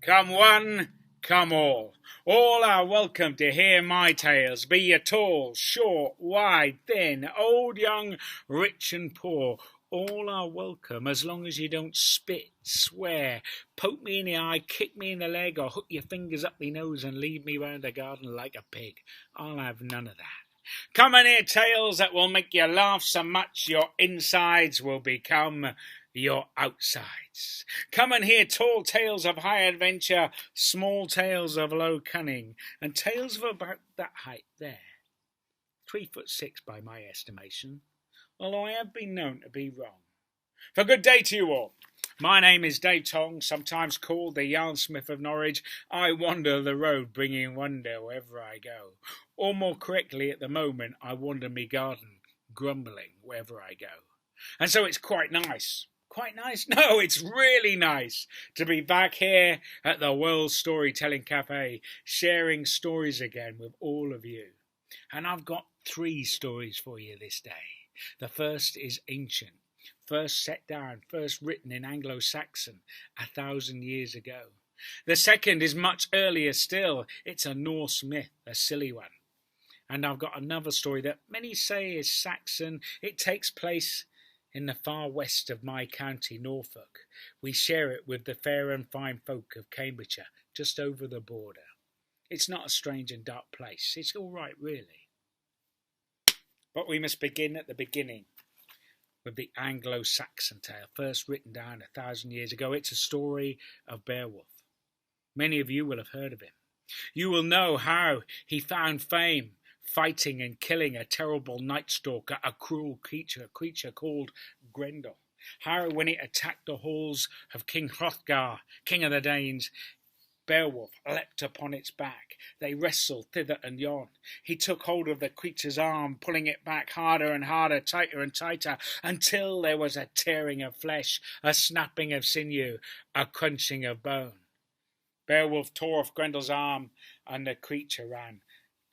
Come one, come all. All are welcome to hear my tales, be you tall, short, wide, thin, old, young, rich and poor. All are welcome as long as you don't spit, swear, poke me in the eye, kick me in the leg, or hook your fingers up my nose and lead me round the garden like a pig. I'll have none of that. Come and hear tales that will make you laugh so much your insides will become your outsides. Come and hear tall tales of high adventure, small tales of low cunning, and tales of about that height there. 3'6" by my estimation, although I have been known to be wrong. For good day to you all. My name is Dave Tonge, sometimes called the Yarnsmith of Norwich. I wander the road bringing wonder wherever I go. Or more correctly, at the moment, I wander me garden, grumbling wherever I go. And so it's quite nice. Quite nice? No, it's really nice to be back here at the World Storytelling Cafe, sharing stories again with all of you. And I've got 3 stories for you this day. The first is ancient. First set down, first written in Anglo-Saxon 1,000 years ago. The second is much earlier still. It's a Norse myth, a silly one. And I've got another story that many say is Saxon. It takes place in the far west of my county, Norfolk. We share it with the fair and fine folk of Cambridgeshire, just over the border. It's not a strange and dark place. It's all right, really. But we must begin at the beginning with the Anglo-Saxon tale, first written down 1,000 years ago. It's a story of Beowulf. Many of you will have heard of him. You will know how he found fame fighting and killing a terrible night stalker, a cruel creature called Grendel. How when it attacked the halls of King Hrothgar, king of the Danes, Beowulf leapt upon its back. They wrestled thither and yon. He took hold of the creature's arm, pulling it back harder and harder, tighter and tighter, until there was a tearing of flesh, a snapping of sinew, a crunching of bone. Beowulf tore off Grendel's arm, and the creature ran,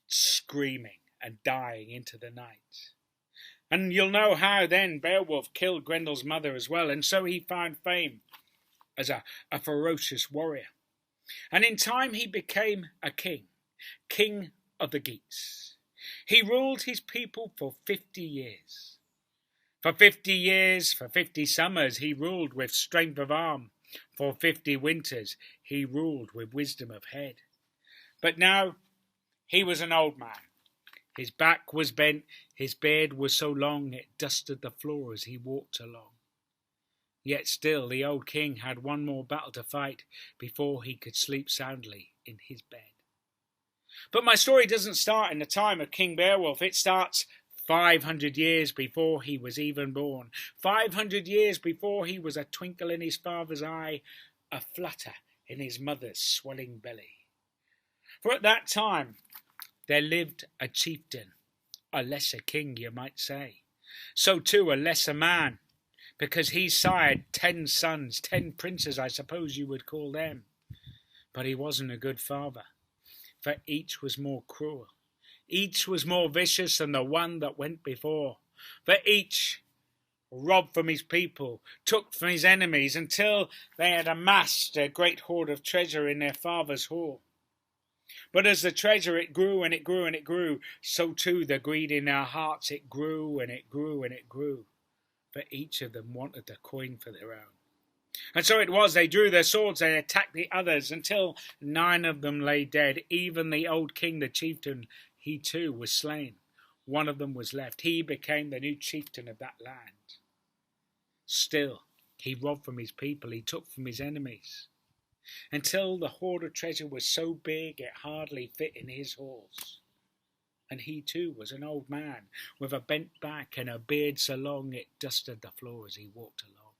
screaming and dying into the night. And you'll know how then Beowulf killed Grendel's mother as well, and so he found fame as a ferocious warrior. And in time he became a king of the Geats. He ruled his people for 50 years. For 50 years, for 50 summers, he ruled with strength of arm. For 50 winters, he ruled with wisdom of head. But now he was an old man. His back was bent, his beard was so long it dusted the floor as he walked along. Yet still the old king had one more battle to fight before he could sleep soundly in his bed. But my story doesn't start in the time of King Beowulf. It starts 500 years before he was even born. 500 years before he was a twinkle in his father's eye, a flutter in his mother's swelling belly. For at that time there lived a chieftain, a lesser king you might say. So too a lesser man, because he sired 10 sons, 10 princes, I suppose you would call them. But he wasn't a good father, for each was more cruel. Each was more vicious than the one that went before. For each robbed from his people, took from his enemies, until they had amassed a great hoard of treasure in their father's hall. But as the treasure it grew and it grew and it grew, so too the greed in their hearts, it grew and it grew and it grew. For each of them wanted the coin for their own. And so it was, they drew their swords, they attacked the others, until 9 of them lay dead. Even the old king, the chieftain, he too was slain. One of them was left. He became the new chieftain of that land. Still, he robbed from his people, he took from his enemies, until the hoard of treasure was so big it hardly fit in his halls. And he too was an old man, with a bent back and a beard so long it dusted the floor as he walked along.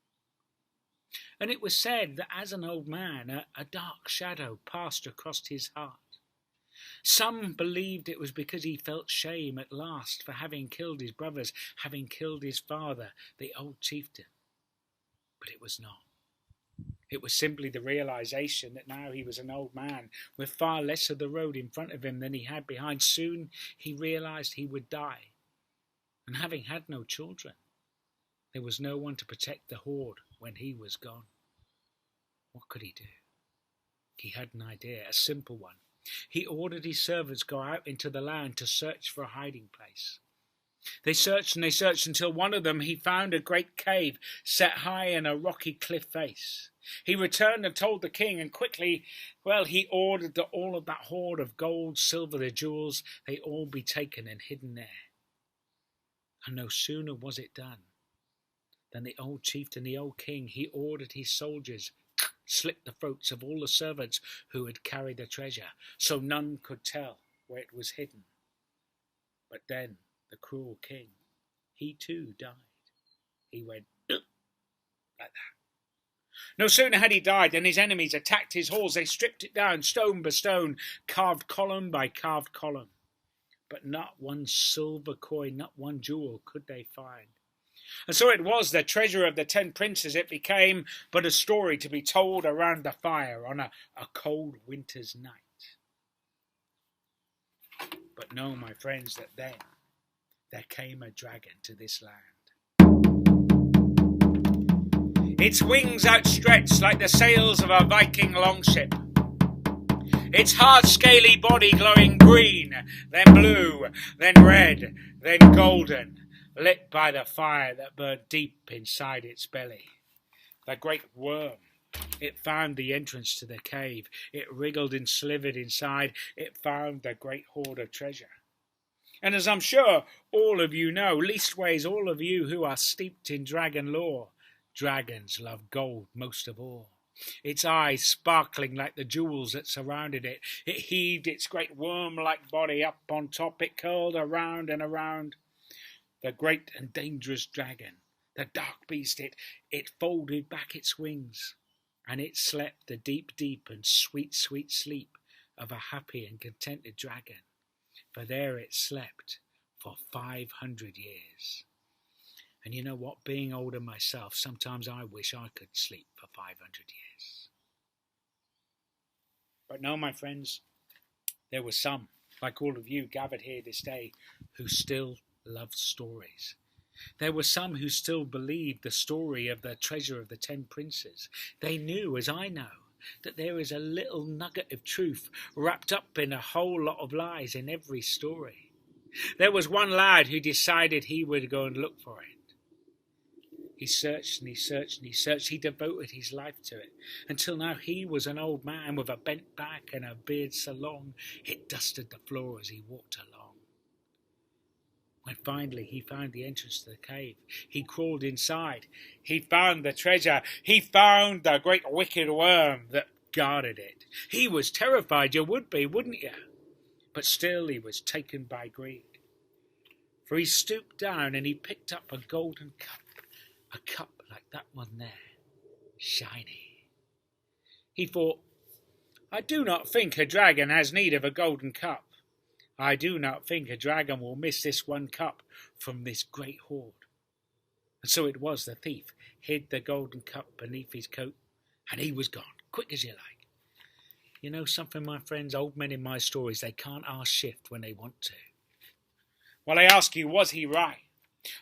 And it was said that as an old man, a dark shadow passed across his heart. Some believed it was because he felt shame at last for having killed his brothers, having killed his father, the old chieftain. But it was not. It was simply the realization that now he was an old man with far less of the road in front of him than he had behind. Soon he realized he would die. And having had no children, there was no one to protect the hoard when he was gone. What could he do? He had an idea, a simple one. He ordered his servants go out into the land to search for a hiding place. They searched and they searched until one of them he found a great cave set high in a rocky cliff face. He returned and told the king, and quickly, he ordered that all of that hoard of gold, silver, the jewels, they all be taken and hidden there. And no sooner was it done than the old chieftain, the old king, he ordered his soldiers slit the throats of all the servants who had carried the treasure, so none could tell where it was hidden. But then the cruel king, he too died. He went like that. No sooner had he died than his enemies attacked his halls. They stripped it down, stone by stone, carved column by carved column. But not one silver coin, not one jewel could they find. And so it was, the treasure of the 10 princes, it became but a story to be told around the fire on a cold winter's night. But know, my friends, that then there came a dragon to this land. Its wings outstretched like the sails of a Viking longship. Its hard, scaly body glowing green, then blue, then red, then golden, lit by the fire that burned deep inside its belly. The great worm, it found the entrance to the cave. It wriggled and slithered inside. It found the great hoard of treasure. And as I'm sure all of you know, leastways all of you who are steeped in dragon lore, dragons love gold most of all. Its eyes sparkling like the jewels that surrounded it. It heaved its great worm-like body up on top. It curled around and around. The great and dangerous dragon, the dark beast, it folded back its wings, and it slept the deep, deep and sweet, sweet sleep of a happy and contented dragon. For there it slept for 500 years. And you know what? Being older myself, sometimes I wish I could sleep for 500 years. But no, my friends, there were some, like all of you gathered here this day, who still loved stories. There were some who still believed the story of the treasure of the 10 princes. They knew, as I know, that there is a little nugget of truth wrapped up in a whole lot of lies in every story. There was one lad who decided he would go and look for it. He searched and he searched and he searched. He devoted his life to it until now he was an old man with a bent back and a beard so long it dusted the floor as he walked along. When finally he found the entrance to the cave, he crawled inside. He found the treasure. He found the great wicked worm that guarded it. He was terrified, you would be, wouldn't you? But still he was taken by greed. For he stooped down and he picked up a golden cup, a cup like that one there, shiny. He thought, I do not think a dragon has need of a golden cup. I do not think a dragon will miss this one cup from this great hoard. And so it was the thief hid the golden cup beneath his coat, and he was gone, quick as you like. You know something, my friends, old men in my stories, they can't ask shift when they want to. Well, I ask you, was he right?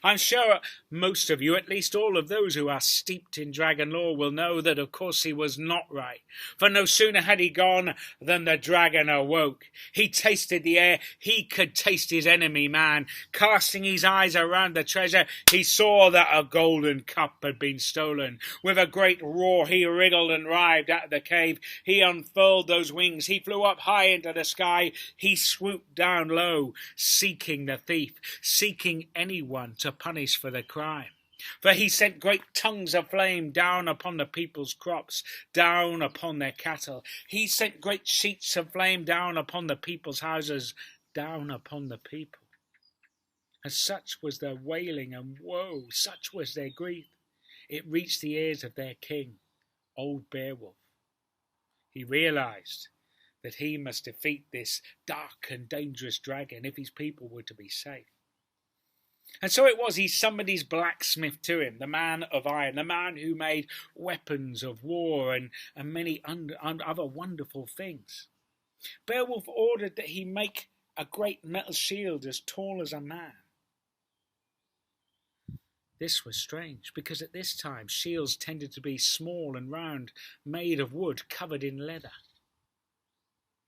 I'm sure most of you, at least all of those who are steeped in dragon lore, will know that of course he was not right. For no sooner had he gone than the dragon awoke. He tasted the air. He could taste his enemy man. Casting his eyes around the treasure, he saw that a golden cup had been stolen. With a great roar, he wriggled and writhed out of the cave. He unfurled those wings. He flew up high into the sky. He swooped down low, seeking the thief, seeking anyone to punish for the crime. For he sent great tongues of flame down upon the people's crops, down upon their cattle. He sent great sheets of flame down upon the people's houses, down upon the people. And such was their wailing and woe, such was their grief, it reached the ears of their king, old Beowulf. He realized that he must defeat this dark and dangerous dragon if his people were to be safe. And so it was he summoned his blacksmith to him, the man of iron, the man who made weapons of war and many other wonderful things. Beowulf ordered that he make a great metal shield as tall as a man. This was strange, because at this time shields tended to be small and round, made of wood, covered in leather.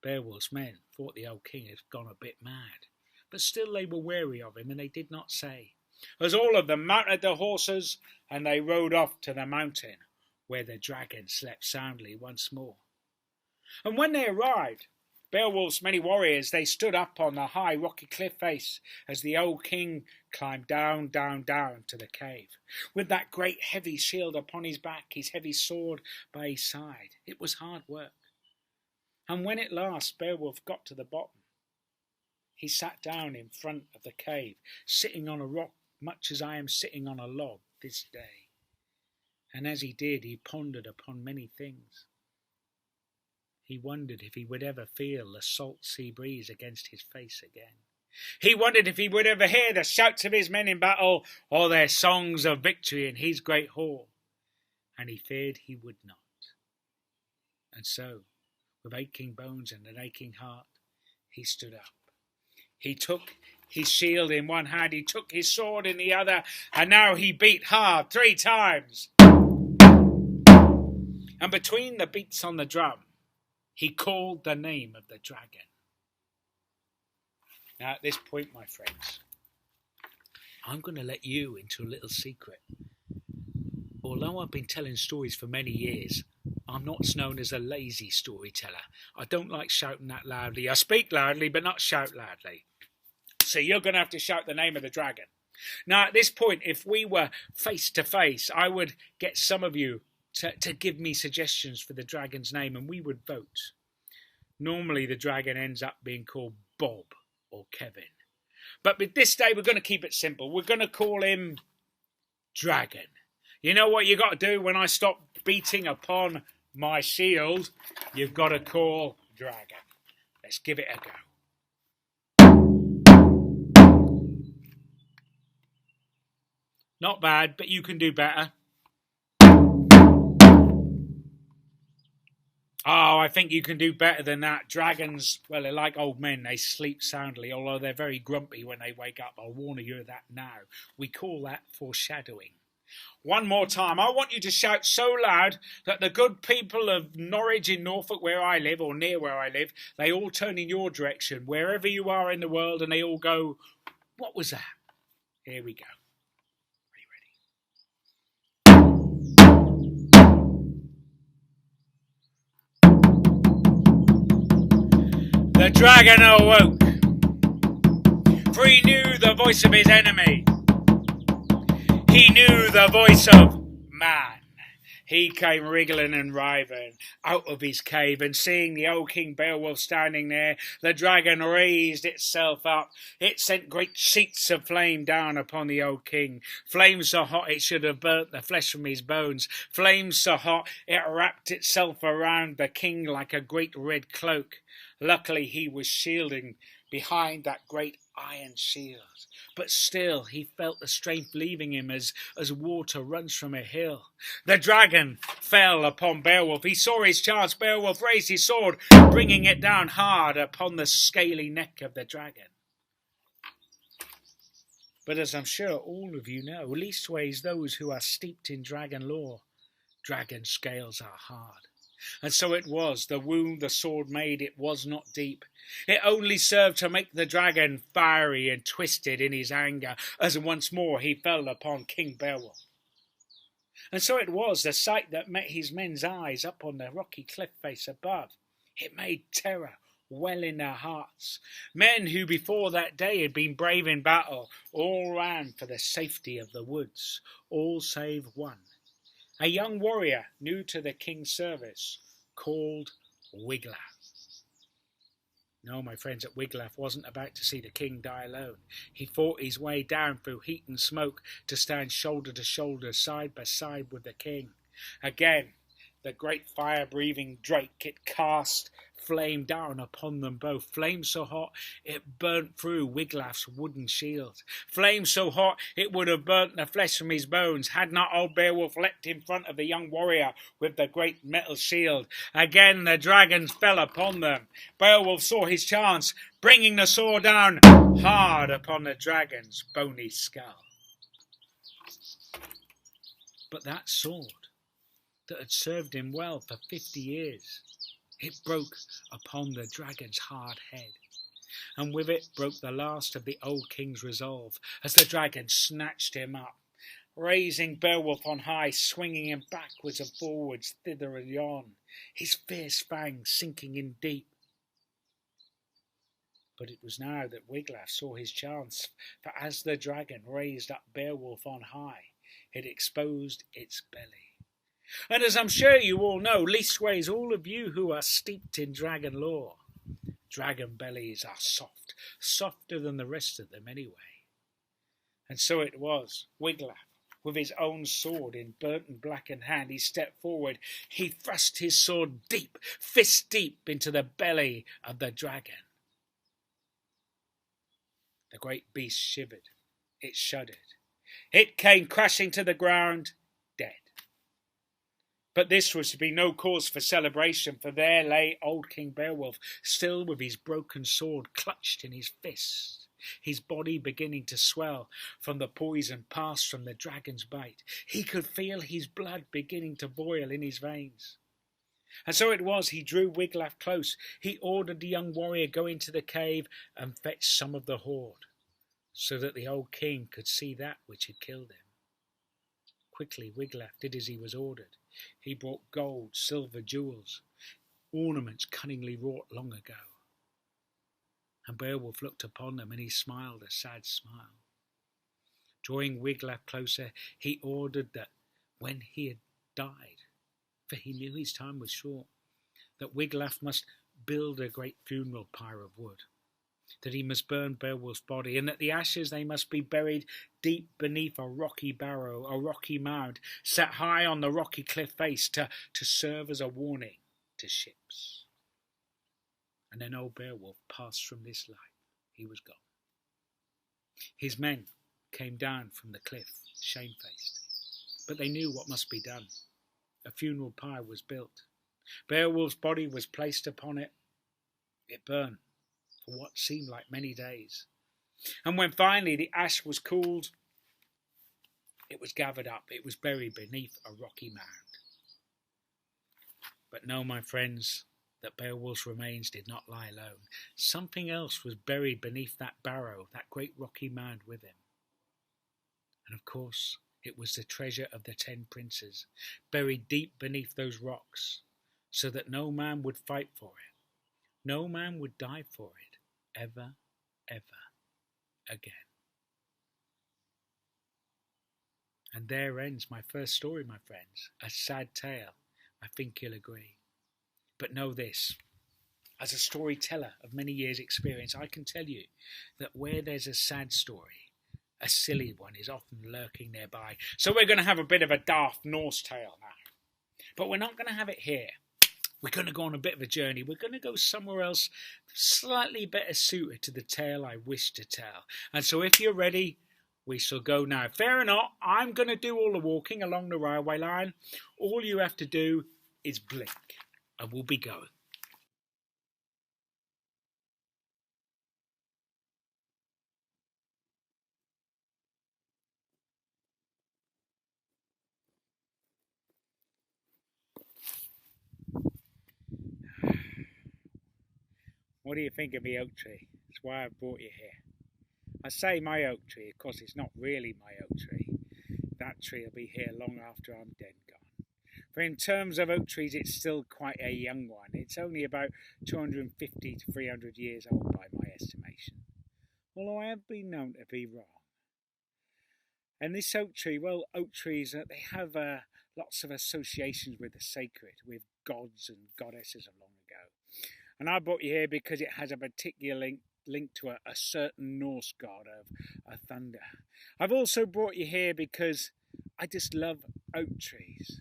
Beowulf's men thought the old king had gone a bit mad, but still they were wary of him, and they did not say, as all of them mounted their horses, and they rode off to the mountain, where the dragon slept soundly once more. And when they arrived, Beowulf's many warriors, they stood up on the high rocky cliff face, as the old king climbed down, down, down to the cave, with that great heavy shield upon his back, his heavy sword by his side. It was hard work. And when at last Beowulf got to the bottom, he sat down in front of the cave, sitting on a rock, much as I am sitting on a log this day. And as he did, he pondered upon many things. He wondered if he would ever feel the salt sea breeze against his face again. He wondered if he would ever hear the shouts of his men in battle, or their songs of victory in his great hall. And he feared he would not. And so, with aching bones and an aching heart, he stood up. He took his shield in one hand, he took his sword in the other, and now he beat hard 3 times. And between the beats on the drum, he called the name of the dragon. Now at this point, my friends, I'm going to let you into a little secret. Although I've been telling stories for many years, I'm not known as a lazy storyteller. I don't like shouting that loudly. I speak loudly, but not shout loudly. So you're going to have to shout the name of the dragon. Now, at this point, if we were face to face, I would get some of you to give me suggestions for the dragon's name, and we would vote. Normally, the dragon ends up being called Bob or Kevin. But with this day, we're going to keep it simple. We're going to call him Dragon. You know what you got to do when I stop beating upon my shield? You've got to call Dragon. Let's give it a go. Not bad, but you can do better. Oh, I think you can do better than that. Dragons, well, they're like old men. They sleep soundly, although they're very grumpy when they wake up. I'll warn you of that now. We call that foreshadowing. One more time. I want you to shout so loud that the good people of Norwich in Norfolk, where I live, or near where I live, they all turn in your direction, wherever you are in the world, and they all go, "What was that?" Here we go. The dragon awoke, for he knew the voice of his enemy. He knew the voice of man. He came wriggling and writhing out of his cave, and seeing the old King Beowulf standing there, the dragon raised itself up. It sent great sheets of flame down upon the old king, flames so hot it should have burnt the flesh from his bones, flames so hot it wrapped itself around the king like a great red cloak. Luckily he was shielding behind that great iron shield, but still he felt the strength leaving him as water runs from a hill. The dragon fell upon Beowulf. He saw his chance. Beowulf raised his sword, bringing it down hard upon the scaly neck of the dragon. But as I'm sure all of you know, leastways those who are steeped in dragon lore, dragon scales are hard. And so it was, the wound the sword made, it was not deep. It only served to make the dragon fiery and twisted in his anger, as once more he fell upon King Beowulf. And so it was, the sight that met his men's eyes up on the rocky cliff face above, it made terror well in their hearts. Men who before that day had been brave in battle, all ran for the safety of the woods, all save one. A young warrior new to the king's service, called Wiglaf. No, my friends, at Wiglaf wasn't about to see the king die alone. He fought his way down through heat and smoke to stand shoulder to shoulder, side by side with the king. Again, the great fire-breathing drake, it cast flame down upon them both. Flame so hot it burnt through Wiglaf's wooden shield. Flame so hot it would have burnt the flesh from his bones, had not old Beowulf leapt in front of the young warrior with the great metal shield. Again the dragons fell upon them. Beowulf saw his chance, bringing the sword down hard upon the dragon's bony skull. But that sword that had served him well for 50 years, It broke upon the dragon's hard head, and with it broke the last of the old king's resolve, as the dragon snatched him up, raising Beowulf on high, swinging him backwards and forwards, thither and yon, his fierce fangs sinking in deep. But it was now that Wiglaf saw his chance, for as the dragon raised up Beowulf on high, it exposed its belly. And as I'm sure you all know, leastways all of you who are steeped in dragon lore, dragon bellies are soft, softer than the rest of them anyway. And so it was, Wiglaf, with his own sword in burnt and blackened hand, he stepped forward. He thrust his sword deep, fist deep, into the belly of the dragon. The great beast shivered. It shuddered. It came crashing to the ground, dead. But this was to be no cause for celebration, for there lay old King Beowulf, still with his broken sword clutched in his fist, his body beginning to swell from the poison passed from the dragon's bite. He could feel his blood beginning to boil in his veins. And so it was, he drew Wiglaf close. He ordered the young warrior go into the cave and fetch some of the hoard, so that the old king could see that which had killed him. Quickly Wiglaf did as he was ordered. He brought gold, silver, jewels, ornaments cunningly wrought long ago. And Beowulf looked upon them, and he smiled a sad smile. Drawing Wiglaf closer, he ordered that when he had died, for he knew his time was short, that Wiglaf must build a great funeral pyre of wood, that he must burn Beowulf's body, and that the ashes they must be buried deep beneath a rocky barrow, a rocky mound, set high on the rocky cliff face to serve as a warning to ships. And then old Beowulf passed from this life. He was gone. His men came down from the cliff, shamefaced, but they knew what must be done. A funeral pyre was built. Beowulf's body was placed upon it. It burned for what seemed like many days. And when finally the ash was cooled, it was gathered up. It was buried beneath a rocky mound. But no, my friends, that Beowulf's remains did not lie alone. Something else was buried beneath that barrow, that great rocky mound with him. And of course, it was the treasure of the 10 princes, buried deep beneath those rocks, so that no man would fight for it. No man would die for it, ever, ever again. And there ends my first story, my friends. A sad tale, I think you'll agree. But know this, as a storyteller of many years' experience, I can tell you that where there's a sad story, a silly one is often lurking nearby. So we're going to have a bit of a daft Norse tale now. But we're not going to have it here. We're going to go on a bit of a journey. We're going to go somewhere else slightly better suited to the tale I wish to tell. And so if you're ready, we shall go now. Fair or not, I'm going to do all the walking along the railway line. All you have to do is blink, and we'll be going. What do you think of the oak tree? That's why I've brought you here. I say my oak tree, of course it's not really my oak tree. That tree will be here long after I'm dead gone. For in terms of oak trees, it's still quite a young one. It's only about 250 to 300 years old by my estimation. Although I have been known to be wrong. And this oak tree, well, oak trees, they have lots of associations with the sacred, with gods and goddesses of long ago. And I brought you here because it has a particular link to a certain Norse god of thunder. I've also brought you here because I just love oak trees.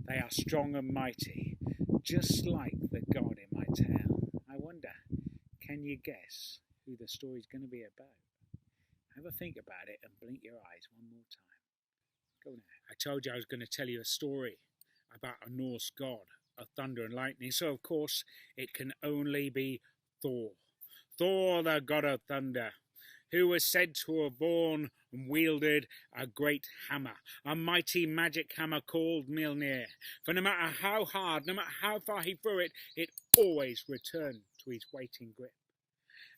They are strong and mighty, just like the god in my tale. I wonder, can you guess who the story's going to be about? Have a think about it and blink your eyes one more time. Go now. I told you I was going to tell you a story about a Norse god of thunder and lightning, so of course it can only be Thor. Thor, the god of thunder. who was said to have borne and wielded a great hammer, a mighty magic hammer called Mjolnir. For no matter how hard, no matter how far he threw it, it always returned to his waiting grip.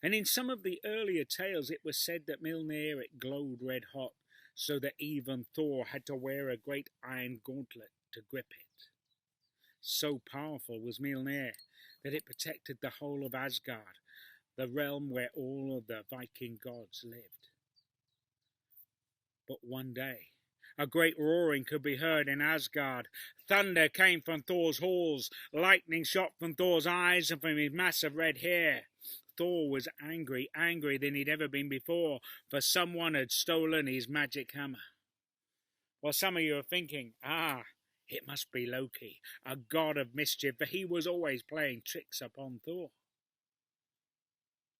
And in some of the earlier tales it was said that Mjolnir it glowed red hot, so that even Thor had to wear a great iron gauntlet to grip it. So powerful was Mjolnir that it protected the whole of Asgard, the realm where all of the Viking gods lived. But one day, a great roaring could be heard in Asgard. Thunder came from Thor's halls, lightning shot from Thor's eyes and from his massive red hair. Thor was angry than he'd ever been before, for someone had stolen his magic hammer. Well, some of you are thinking, it must be Loki, a god of mischief, for he was always playing tricks upon Thor.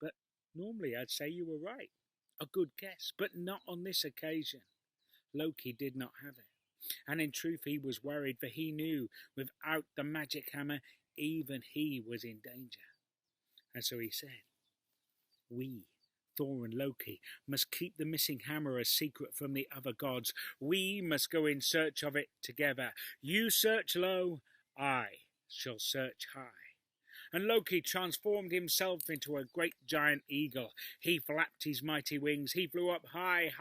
But normally I'd say you were right. A good guess, but not on this occasion. Loki did not have it. And in truth he was worried, for he knew without the magic hammer even he was in danger. And so he said, "We, Thor and Loki, must keep the missing hammer a secret from the other gods. We must go in search of it together. You search low, I shall search high." And Loki transformed himself into a great giant eagle. He flapped his mighty wings. He flew up high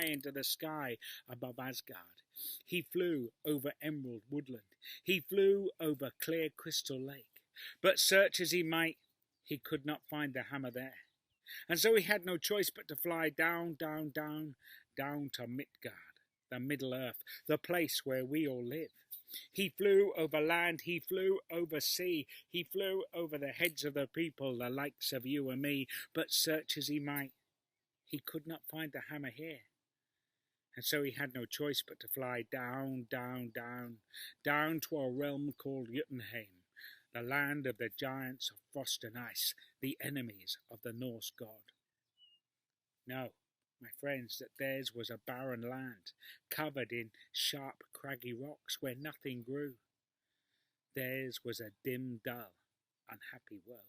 into the sky above Asgard. He flew over emerald woodland. He flew over clear crystal lake. But search as he might, he could not find the hammer there. And so he had no choice but to fly down to Midgard, the Middle Earth, the place where we all live. He flew over land, he flew over sea, he flew over the heads of the people, the likes of you and me, but search as he might, he could not find the hammer here. And so he had no choice but to fly down to a realm called Jotunheim, the land of the giants of frost and ice, the enemies of the Norse god. No, my friends, that theirs was a barren land, covered in sharp, craggy rocks where nothing grew. Theirs was a dim, dull, unhappy world.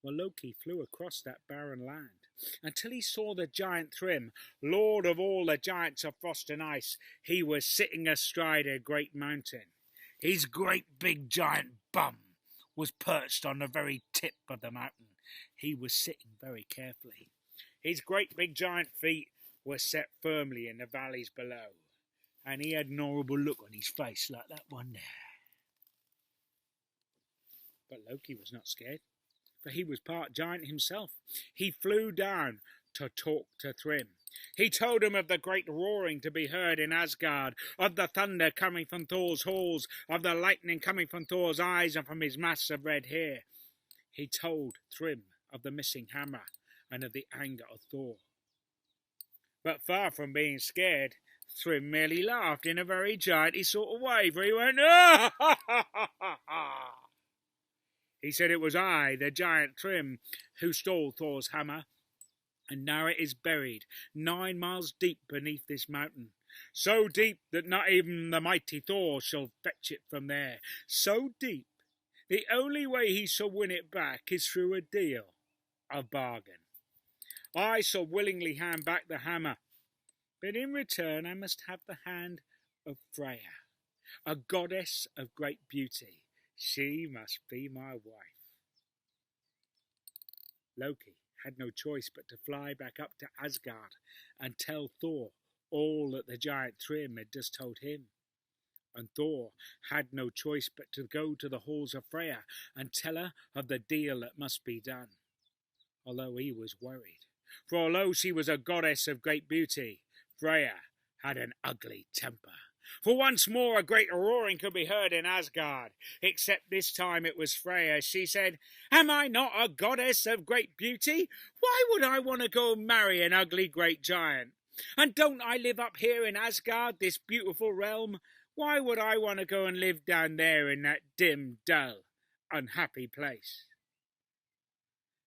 Well, Loki flew across that barren land until he saw the giant Thrym, lord of all the giants of frost and ice. He was sitting astride a great mountain. His great big giant bum was perched on the very tip of the mountain. He was sitting very carefully. His great big giant feet were set firmly in the valleys below, and he had an horrible look on his face like that one there. But Loki was not scared, for he was part giant himself. He flew down to talk to Thrym. He told him of the great roaring to be heard in Asgard, of the thunder coming from Thor's halls, of the lightning coming from Thor's eyes and from his mass of red hair. He told Thrym of the missing hammer and of the anger of Thor. But far from being scared, Thrym merely laughed in a very gianty sort of way, for he went, "Ah, ha, ha, ha, ha, ha." He said, "It was I, the giant Thrym, who stole Thor's hammer, and now it is buried 9 miles deep beneath this mountain, so deep that not even the mighty Thor shall fetch it from there, so deep the only way he shall win it back is through a deal, a bargain. I shall willingly hand back the hammer, but in return I must have the hand of Freya, a goddess of great beauty. She must be my wife." Loki had no choice but to fly back up to Asgard and tell Thor all that the giant Thrym had just told him. And Thor had no choice but to go to the halls of Freya and tell her of the deal that must be done, although he was worried. For although she was a goddess of great beauty, Freya had an ugly temper. For once more a great roaring could be heard in Asgard, except this time it was Freya. She said, "Am I not a goddess of great beauty? Why would I want to go and marry an ugly great giant? And don't I live up here in Asgard, this beautiful realm? Why would I want to go and live down there in that dim, dull, unhappy place?"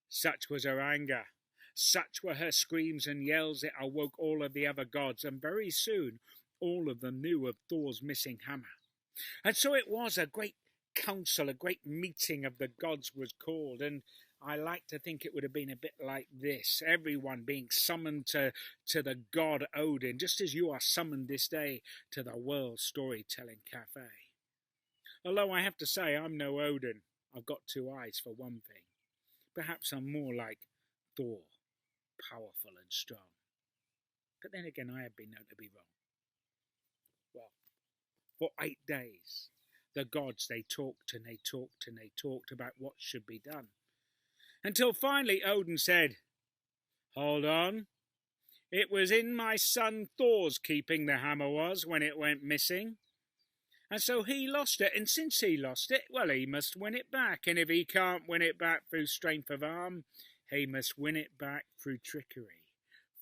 Such was her anger. Such were her screams and yells, it awoke all of the other gods, and very soon all of them knew of Thor's missing hammer. And so it was a great council, a great meeting of the gods was called, and I like to think it would have been a bit like this. Everyone being summoned to the god Odin, just as you are summoned this day to the World Storytelling Cafe. Although I have to say I'm no Odin. I've got 2 eyes for one thing. Perhaps I'm more like Thor, powerful and strong. But then again, I have been known to be wrong. Well, for 8 days, the gods, they talked and they talked and they talked about what should be done. Until finally Odin said, "Hold on. It was in my son Thor's keeping the hammer was when it went missing. And so he lost it, and since he lost it, well, he must win it back. And if he can't win it back through strength of arm, he must win it back through trickery,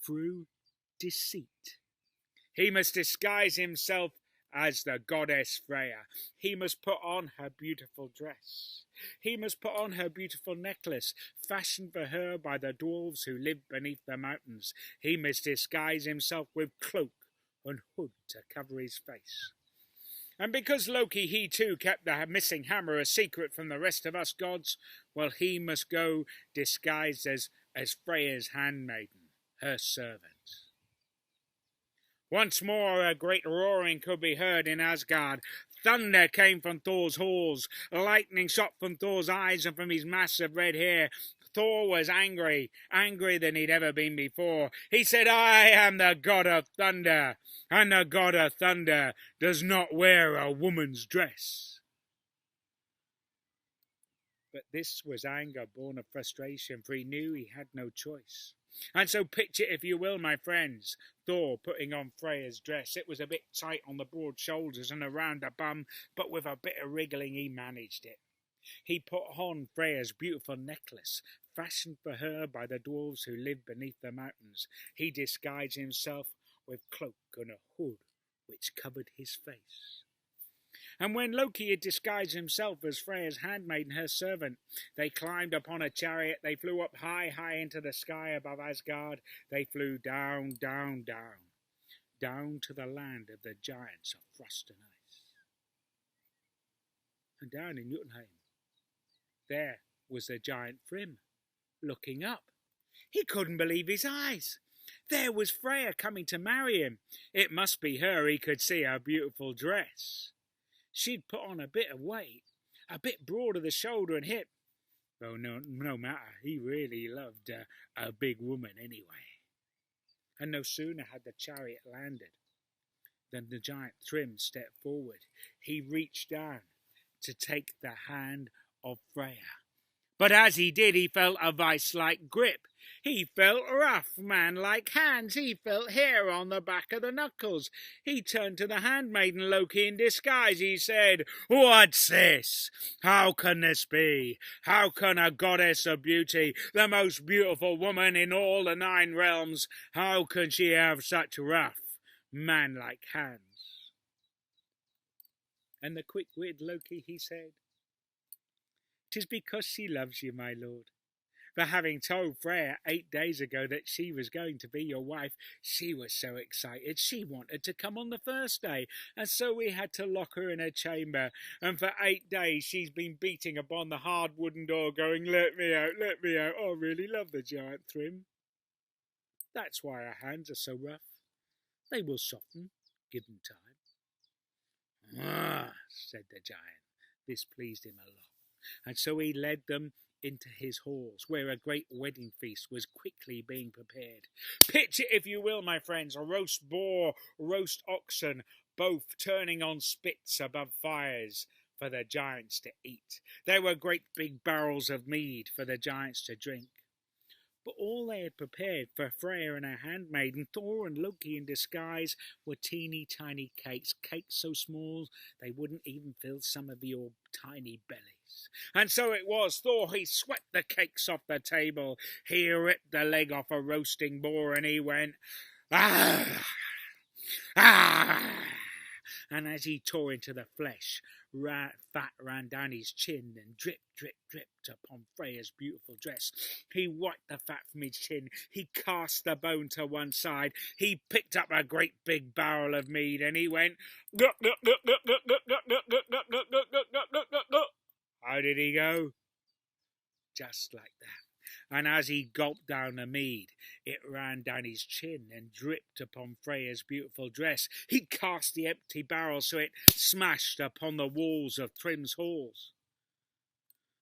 through deceit. He must disguise himself as the goddess Freya. He must put on her beautiful dress. He must put on her beautiful necklace, fashioned for her by the dwarves who live beneath the mountains. He must disguise himself with cloak and hood to cover his face. And because Loki, he too kept the missing hammer a secret from the rest of us gods, well, he must go disguised as Freya's handmaiden, her servant. Once more a great roaring could be heard in Asgard. Thunder came from Thor's halls. Lightning shot from Thor's eyes and from his mass of red hair. Thor was angry, angrier than he'd ever been before. He said, "I am the god of thunder, and the god of thunder does not wear a woman's dress." But this was anger born of frustration, for he knew he had no choice. And so picture, if you will, my friends, Thor putting on Freya's dress. It was a bit tight on the broad shoulders and around the bum, but with a bit of wriggling he managed it. He put on Freya's beautiful necklace, fashioned for her by the dwarves who live beneath the mountains. He disguised himself with cloak and a hood which covered his face. And when Loki had disguised himself as Freya's handmaiden, her servant, they climbed upon a chariot. They flew up high, high into the sky above Asgard. They flew down, down, down, down to the land of the giants of frost and ice. And down in Jotunheim, there was the giant Thrym, looking up. He couldn't believe his eyes. There was Freya coming to marry him. It must be her. He could see her beautiful dress. She'd put on a bit of weight, a bit broad of the shoulder and hip. Though no matter, he really loved a big woman anyway. And no sooner had the chariot landed than the giant Thrym stepped forward. He reached down to take the hand of Freya. But as he did, he felt a vice-like grip. He felt rough, man-like hands. He felt hair on the back of the knuckles. He turned to the handmaiden Loki in disguise. He said, "What's this? How can this be? How can a goddess of beauty, the most beautiful woman in all the 9 realms, how can she have such rough, man-like hands?" And the quick-witted Loki, he said, "'Tis because she loves you, my lord. For having told Freya 8 days ago that she was going to be your wife, she was so excited she wanted to come on the first day, and so we had to lock her in a chamber, and for 8 days she's been beating upon the hard wooden door going, 'Let me out, let me out.' I really love the giant Thrym. That's why her hands are so rough. They will soften, give them time." "Ah," said the giant. This pleased him a lot. And so he led them into his halls, where a great wedding feast was quickly being prepared. Picture, if you will, my friends, a roast boar, roast oxen, both turning on spits above fires for the giants to eat. There were great big barrels of mead for the giants to drink. But all they had prepared for Freya and her handmaiden, Thor and Loki in disguise, were teeny tiny cakes, cakes so small they wouldn't even fill some of your tiny bellies. And so it was. Thor, he swept the cakes off the table. He ripped the leg off a roasting boar and he went, "Ah! Ah!" And as he tore into the flesh, fat ran down his chin and drip, drip, dripped upon Freya's beautiful dress. He wiped the fat from his chin. He cast the bone to one side. He picked up a great big barrel of mead and he went, "Gluck, gluck, gluck, gluck, gluck, gluck, gluck, gluck, gluck, gluck, gluck, gluck, gluck, gluck, gluck, gluck." How did he go? just like that. And as he gulped down the mead, it ran down his chin and dripped upon Freya's beautiful dress. He cast the empty barrel so it smashed upon the walls of Thrym's halls.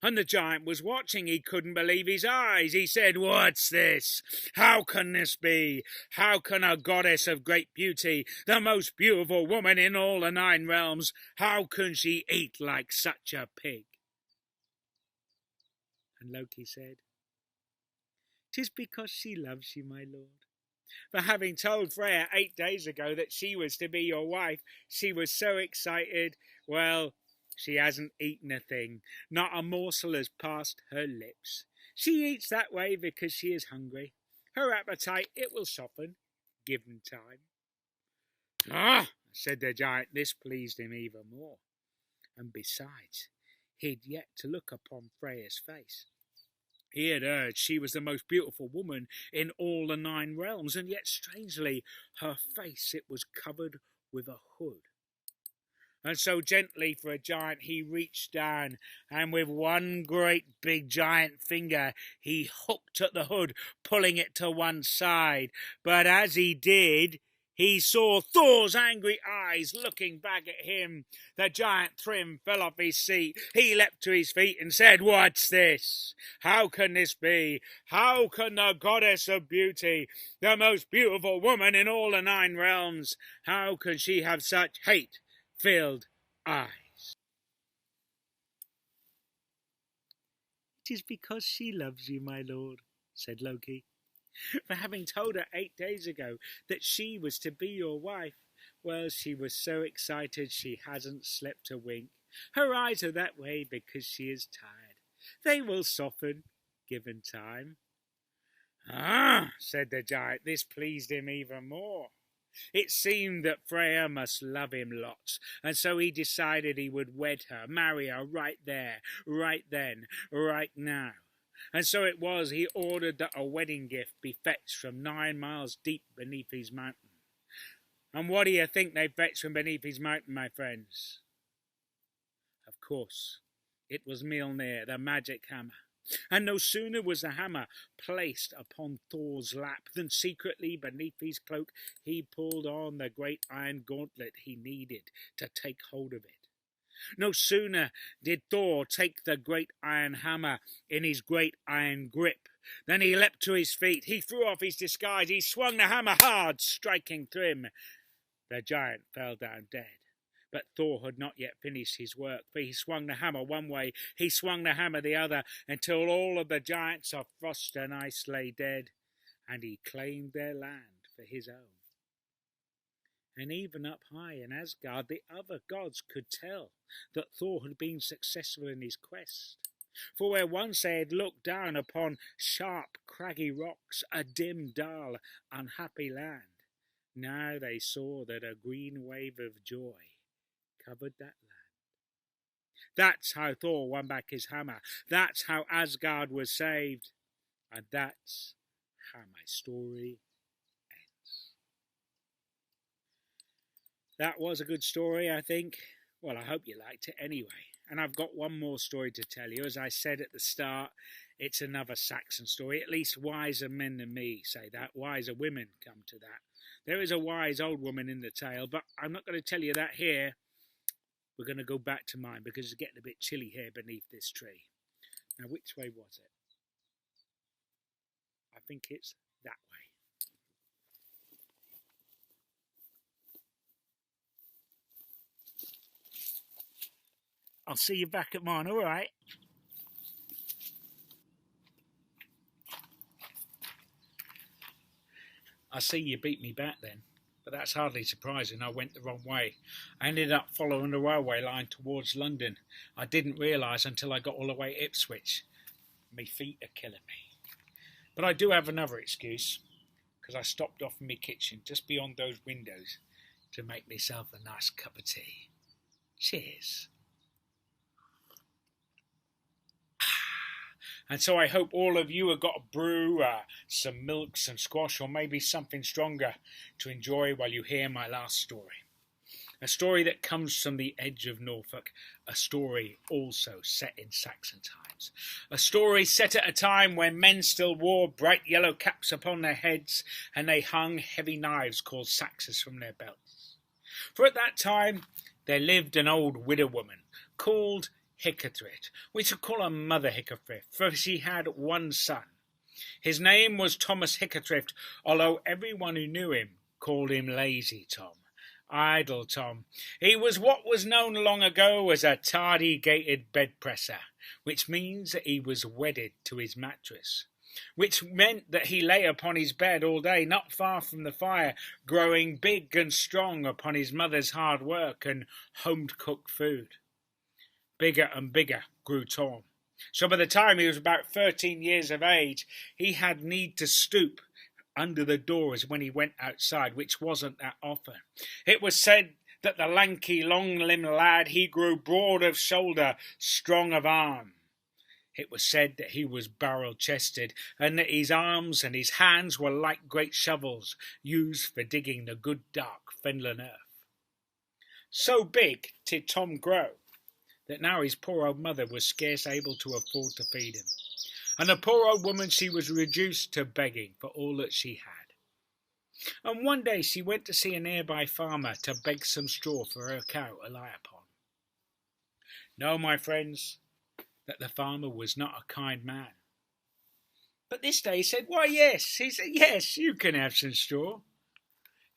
And the giant was watching. He couldn't believe his eyes. He said, "What's this? How can this be? How can a goddess of great beauty, the most beautiful woman in all the 9 realms, how can she eat like such a pig?" And Loki said, "'Tis because she loves you, my lord. For having told Freya 8 days ago that she was to be your wife, she was so excited, well, she hasn't eaten a thing. Not a morsel has passed her lips. She eats that way because she is hungry. Her appetite, it will soften, given time." "Ah," said the giant, this pleased him even more. And besides, he'd yet to look upon Freya's face. He had heard she was the most beautiful woman in all the 9 realms, and yet strangely her face, it was covered with a hood. And so gently for a giant he reached down, and with one great big giant finger he hooked at the hood, pulling it to one side. But as he did, he saw Thor's angry eyes looking back at him. The giant Thrym fell off his seat. He leapt to his feet and said, "What's this? How can this be? How can the goddess of beauty, the most beautiful woman in all the 9 realms, how can she have such hate-filled eyes?" "'Tis because she loves you, my lord," said Loki. "For having told her 8 days ago that she was to be your wife, well, she was so excited she hasn't slept a wink. Her eyes are that way because she is tired. They will soften, given time." "Ah," said the giant, this pleased him even more. It seemed that Freya must love him lots, and so he decided he would wed her, marry her right there, right then, right now. And so it was he ordered that a wedding gift be fetched from 9 miles deep beneath his mountain. And what do you think they fetched from beneath his mountain, my friends? Of course, it was Mjolnir, the magic hammer. And no sooner was the hammer placed upon Thor's lap than secretly beneath his cloak he pulled on the great iron gauntlet he needed to take hold of it. No sooner did Thor take the great iron hammer in his great iron grip than he leapt to his feet. He threw off his disguise. He swung the hammer hard, striking Thrym. The giant fell down dead. But Thor had not yet finished his work, for he swung the hammer one way, he swung the hammer the other, until all of the giants of frost and ice lay dead, and he claimed their land for his own. And even up high in Asgard, the other gods could tell that Thor had been successful in his quest. For where once they had looked down upon sharp, craggy rocks, a dim, dull, unhappy land, now they saw that a green wave of joy covered that land. That's how Thor won back his hammer. That's how Asgard was saved. And that's how my story ends. That was a good story, I think. Well, I hope you liked it anyway. And I've got one more story to tell you. As I said at the start, it's another Saxon story. At least wiser men than me say that. Wiser women come to that. There is a wise old woman in the tale, but I'm not going to tell you that here. We're going to go back to mine because it's getting a bit chilly here beneath this tree. Now, which way was it? I think it's that way. I'll see you back at mine, all right? I see you beat me back then, but that's hardly surprising. I went the wrong way. I ended up following the railway line towards London. I didn't realise until I got all the way to Ipswich. My feet are killing me. But I do have another excuse, because I stopped off in my kitchen just beyond those windows to make myself a nice cup of tea. Cheers. And so I hope all of you have got a brew, some milk, some squash, or maybe something stronger to enjoy while you hear my last story. a story that comes from the edge of Norfolk, a story also set in Saxon times, a story set at a time when men still wore bright yellow caps upon their heads and they hung heavy knives called saxes from their belts. For at that time there lived an old widow woman called Hickathrift. We should call her Mother Hickathrift, for she had one son. His name was Thomas Hickathrift, although everyone who knew him called him Lazy Tom, Idle Tom. He was what was known long ago as a tardy-gated bed-presser, which means that he was wedded to his mattress, which meant that he lay upon his bed all day, not far from the fire, growing big and strong upon his mother's hard work and home-cooked food. Bigger and bigger grew Tom. So by the time he was about 13 years of age, he had need to stoop under the doors when he went outside, which wasn't that often. It was said that the lanky, long-limbed lad, he grew broad of shoulder, strong of arm. It was said that he was barrel-chested, and that his arms and his hands were like great shovels, used for digging the good dark fenland earth. So big did Tom grow, that now his poor old mother was scarce able to afford to feed him. And the poor old woman, she was reduced to begging for all that she had. And one day she went to see a nearby farmer to beg some straw for her cow to lie upon. No, my friends, that the farmer was not a kind man. But this day he said, "Why, yes." He said, "Yes, you can have some straw.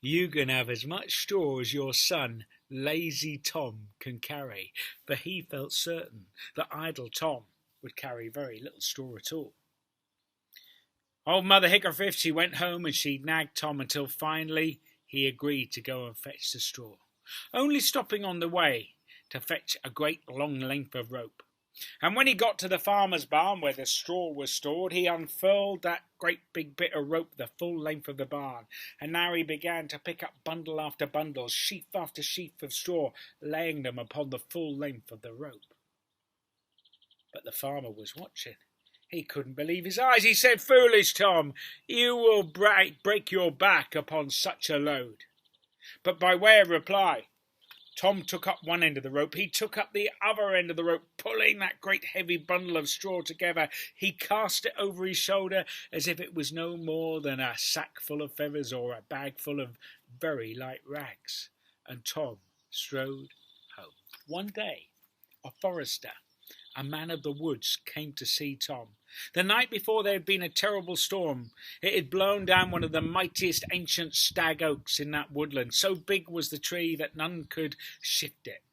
You can have as much straw as your son, Lazy Tom, can carry," for he felt certain that Idle Tom would carry very little straw at all. Old Mother Hickathrift, she went home and she nagged Tom until finally he agreed to go and fetch the straw, only stopping on the way to fetch a great long length of rope. And when he got to the farmer's barn where the straw was stored, he unfurled that great big bit of rope the full length of the barn, and now he began to pick up bundle after bundle, sheaf after sheaf of straw, laying them upon the full length of the rope. But the farmer was watching. He couldn't believe his eyes. He said, "Foolish Tom, you will break your back upon such a load." But by way of reply, Tom took up one end of the rope, he took up the other end of the rope, pulling that great heavy bundle of straw together. He cast it over his shoulder as if it was no more than a sack full of feathers or a bag full of very light rags. And Tom strode home. One day, a forester, a man of the woods, came to see Tom. The night before there had been a terrible storm. It had blown down one of the mightiest ancient stag oaks in that woodland. So big was the tree that none could shift it.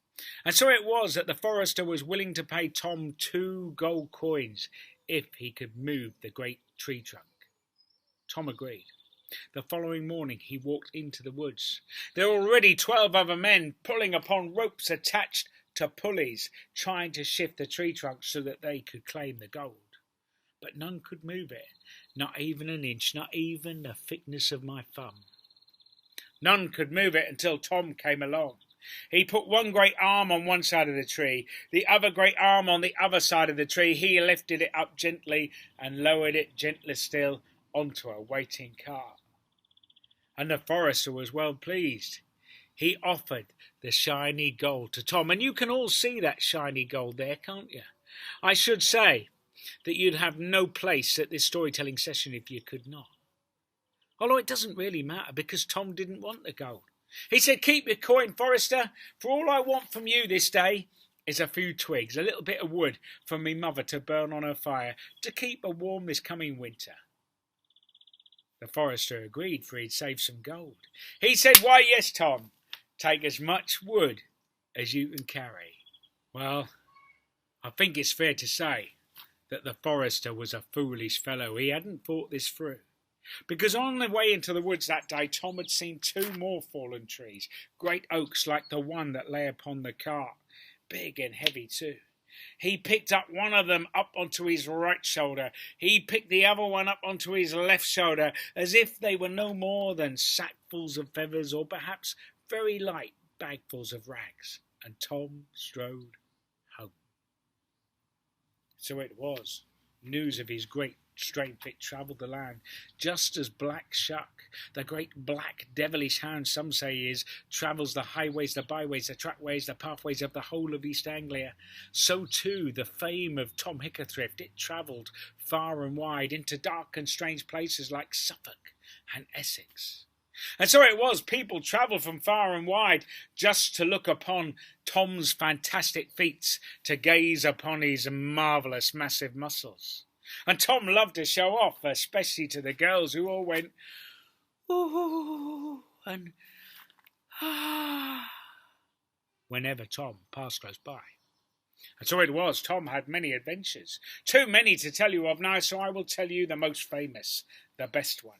And so it was that the forester was willing to pay Tom 2 gold coins if he could move the great tree trunk. Tom agreed. The following morning he walked into the woods. There were already 12 other men pulling upon ropes attached to pulleys, trying to shift the tree trunk so that they could claim the gold. But none could move it, not even an inch, not even the thickness of my thumb. None could move it until Tom came along. He put one great arm on one side of the tree, the other great arm on the other side of the tree. He lifted it up gently and lowered it gentler still onto a waiting cart. And the forester was well pleased. He offered the shiny gold to Tom, and you can all see that shiny gold there, can't you? I should say that you'd have no place at this storytelling session if you could not. Although it doesn't really matter, because Tom didn't want the gold. He said, "Keep your coin, forester, for all I want from you this day is a few twigs, a little bit of wood for me mother to burn on her fire, to keep her warm this coming winter." The forester agreed, for he'd saved some gold. He said, "Why, yes, Tom, take as much wood as you can carry." Well, I think it's fair to say that the forester was a foolish fellow. He hadn't thought this through. Because on the way into the woods that day, Tom had seen 2 more fallen trees, great oaks like the one that lay upon the cart, big and heavy too. He picked up one of them up onto his right shoulder. He picked the other one up onto his left shoulder, as if they were no more than sackfuls of feathers, or perhaps very light bagfuls of rags. And Tom strode home. So it was. News of his great strength it travelled the land, just as Black Shuck, the great black devilish hound, some say he is, travels the highways, the byways, the trackways, the pathways of the whole of East Anglia. So too the fame of Tom Hickathrift, it travelled far and wide into dark and strange places like Suffolk and Essex. And so it was, people travelled from far and wide just to look upon Tom's fantastic feats, to gaze upon his marvellous massive muscles. And Tom loved to show off, especially to the girls, who all went, ooh, and ah, whenever Tom passed close by. And so it was, Tom had many adventures, too many to tell you of now, so I will tell you the most famous, the best one.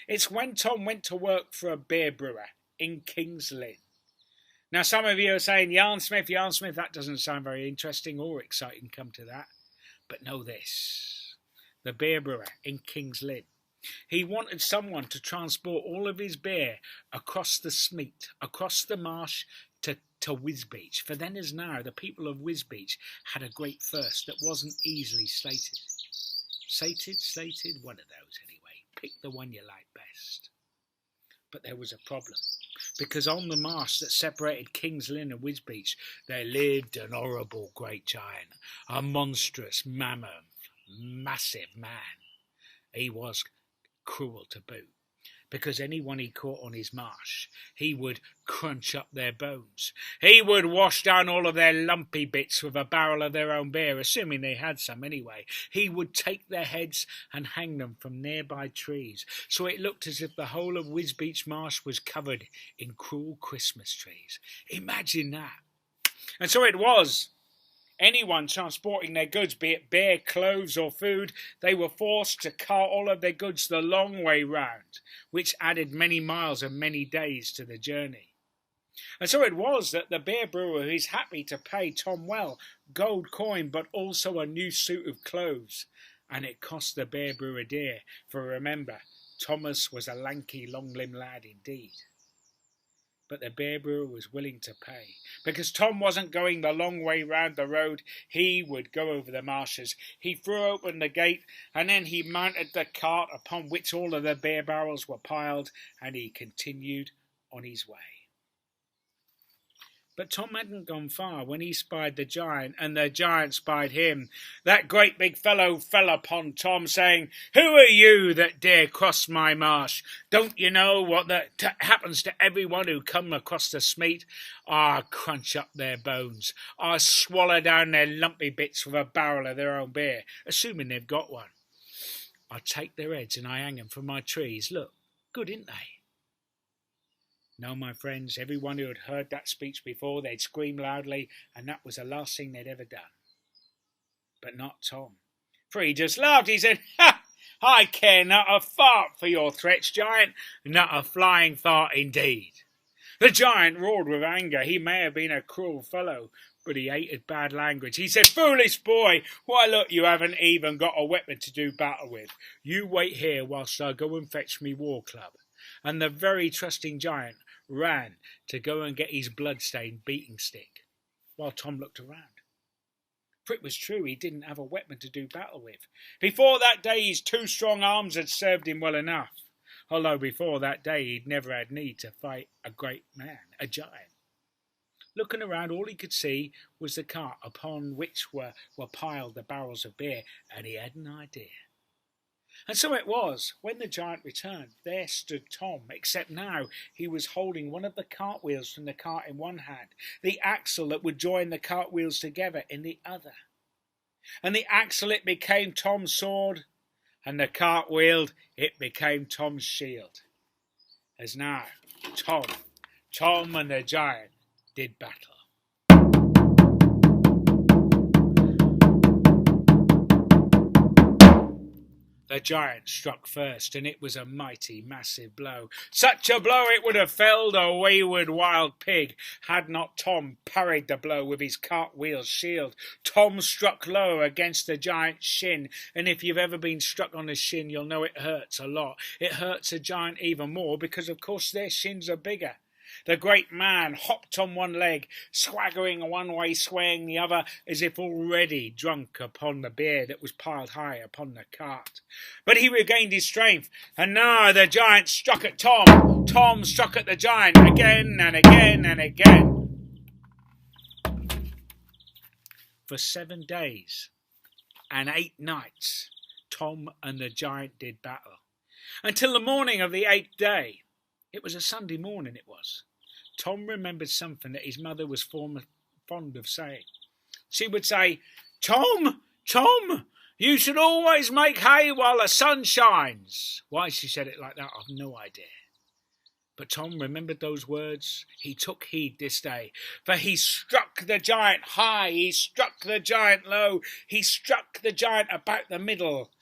It's when Tom went to work for a beer brewer in King's Lynn. Now some of you are saying, Yarn Smith, that doesn't sound very interesting or exciting, come to that. But know this, the beer brewer in King's Lynn, he wanted someone to transport all of his beer across the Smeet, across the marsh to Wisbeach. For then as now, the people of Wisbeach had a great thirst that wasn't easily slated. Slated, one of those anyway. Pick the one you like best. But there was a problem, because on the marsh that separated King's Lynn and Wisbeach, there lived an horrible great giant, a monstrous, mammoth, massive man. He was cruel to boot, because anyone he caught on his marsh, he would crunch up their bones. He would wash down all of their lumpy bits with a barrel of their own beer, assuming they had some anyway. He would take their heads and hang them from nearby trees, so it looked as if the whole of Wisbeach Marsh was covered in cruel Christmas trees. Imagine that. And so it was. Anyone transporting their goods, be it beer, clothes or food, they were forced to cart all of their goods the long way round, which added many miles and many days to the journey. And so it was that the beer brewer is happy to pay Tom well, gold coin, but also a new suit of clothes. And it cost the beer brewer dear, for remember, Thomas was a lanky, long-limbed lad indeed. But the beer brewer was willing to pay, because Tom wasn't going the long way round the road. He would go over the marshes. He threw open the gate, and then he mounted the cart upon which all of the beer barrels were piled, and he continued on his way. But Tom hadn't gone far when he spied the giant, and the giant spied him. That great big fellow fell upon Tom, saying, "Who are you that dare cross my marsh? Don't you know what happens to everyone who come across the Smeet? I crunch up their bones. I swallow down their lumpy bits with a barrel of their own beer, assuming they've got one. I take their heads and I hang them from my trees. Look, good, ain't they?" No, my friends, everyone who had heard that speech before, they'd scream loudly, and that was the last thing they'd ever done. But not Tom, for he just laughed. He said, "Ha! I care not a fart for your threats, giant, not a flying fart indeed." The giant roared with anger. He may have been a cruel fellow, but he hated bad language. He said, "Foolish boy, why look, you haven't even got a weapon to do battle with. You wait here whilst I go and fetch me war club." And the very trusting giant ran to go and get his blood-stained beating stick, while Tom looked around. For it was true, he didn't have a weapon to do battle with. Before that day, his two strong arms had served him well enough, although before that day he'd never had need to fight a great man, a giant. Looking around, all he could see was the cart upon which were piled the barrels of beer, and he had an idea. And so it was, when the giant returned, there stood Tom, except now he was holding one of the cartwheels from the cart in one hand, the axle that would join the cartwheels together in the other. And the axle, it became Tom's sword, and the cartwheel, it became Tom's shield. As now, Tom and the giant did battle. The giant struck first, and it was a mighty, massive blow. Such a blow it would have felled a wayward wild pig, had not Tom parried the blow with his cartwheel shield. Tom struck low against the giant's shin, and if you've ever been struck on the shin, you'll know it hurts a lot. It hurts a giant even more, because of course their shins are bigger. The great man hopped on one leg, swaggering one way, swaying the other, as if already drunk upon the beer that was piled high upon the cart. But he regained his strength, and now the giant struck at Tom. Tom struck at the giant again and again and again. For 7 days and 8 nights, Tom and the giant did battle, until the morning of the 8th day. It was a Sunday morning, it was. Tom remembered something that his mother was fond of saying. She would say, "Tom, Tom, you should always make hay while the sun shines." Why she said it like that, I've no idea. But Tom remembered those words. He took heed this day, for he struck the giant high, he struck the giant low, he struck the giant about the middle.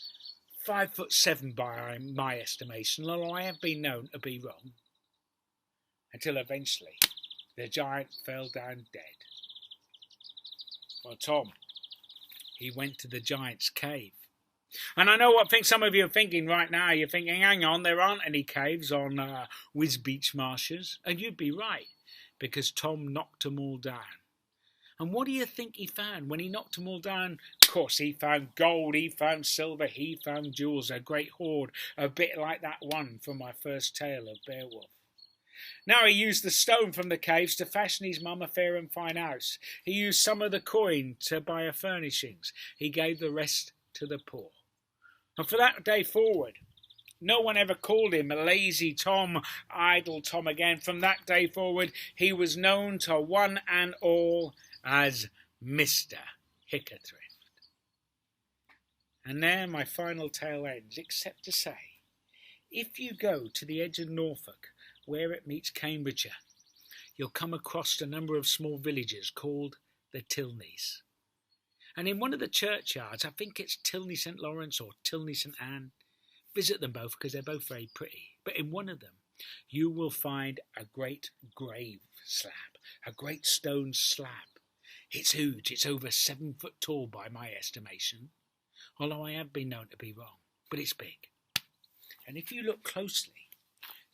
5'7" by my estimation, although I have been known to be wrong. Until eventually the giant fell down dead. Well, Tom, he went to the giant's cave. And I know what some of you are thinking right now. You're thinking, hang on, there aren't any caves on Wisbeach marshes. And you'd be right, because Tom knocked them all down. And what do you think he found when he knocked them all down? Of course, he found gold, he found silver, he found jewels, a great hoard, a bit like that one from my first tale of Beowulf. Now he used the stone from the caves to fashion his mum a fair and fine house. He used some of the coin to buy her furnishings. He gave the rest to the poor. And for that day forward, no one ever called him lazy Tom, idle Tom again. From that day forward, he was known to one and all as Mr. Hickathrift. And there my final tale ends, except to say, if you go to the edge of Norfolk, where it meets Cambridgeshire, you'll come across a number of small villages called the Tilneys. And in one of the churchyards, I think it's Tilney St. Lawrence or Tilney St. Anne, visit them both because they're both very pretty. But in one of them, you will find a great grave slab, a great stone slab. It's huge, it's over 7 foot tall by my estimation, although I have been known to be wrong, but it's big. And if you look closely,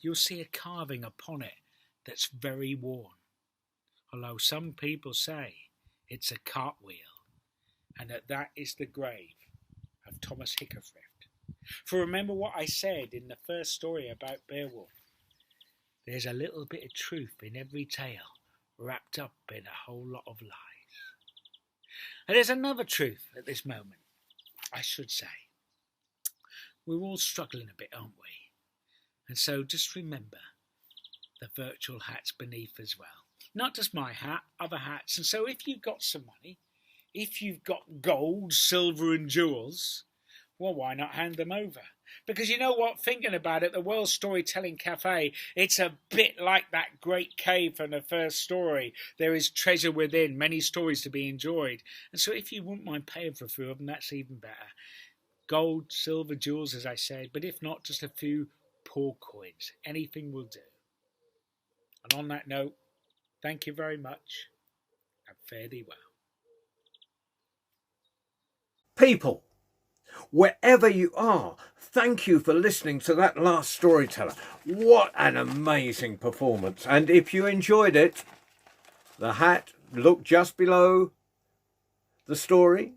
you'll see a carving upon it that's very worn, although some people say it's a cartwheel, and that is the grave of Thomas Hickathrift. For remember what I said in the first story about Beowulf. There's a little bit of truth in every tale, wrapped up in a whole lot of lies. And there's another truth at this moment, I should say. We're all struggling a bit, aren't we? And so just remember the virtual hats beneath as well. Not just my hat, other hats. And so if you've got some money, if you've got gold, silver and jewels, well, why not hand them over? Because you know what, thinking about it, the World Storytelling Cafe, it's a bit like that great cave from the first story. There is treasure within, many stories to be enjoyed. And so if you wouldn't mind paying for a few of them, that's even better. Gold, silver, jewels, as I said, but if not, just a few poor coins. Anything will do. And on that note, thank you very much, and fare thee well. People, wherever you are, thank you for listening to that last storyteller. What an amazing performance. And if you enjoyed it, the hat looked just below the story.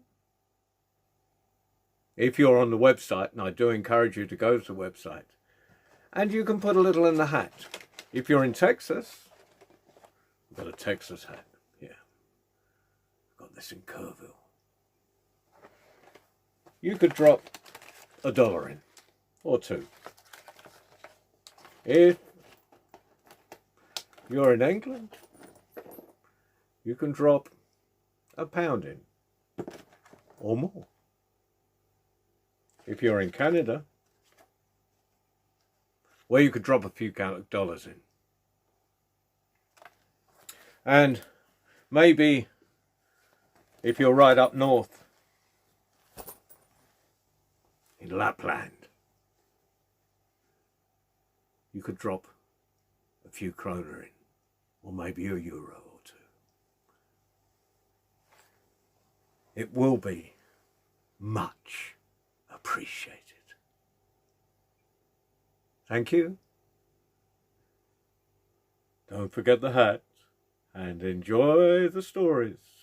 If you're on the website, and I do encourage you to go to the website, and you can put a little in the hat. If you're in Texas, I've got a Texas hat here. I've got this in Kerrville. You could drop $1 in, or $2. If you're in England, you can drop £1 in, or more. If you're in Canada, well, you could drop a few dollars in. And maybe if you're right up north, in Lapland, you could drop a few kroner in, or maybe €1 or 2. It will be much appreciated. Thank you. Don't forget the hat and enjoy the stories.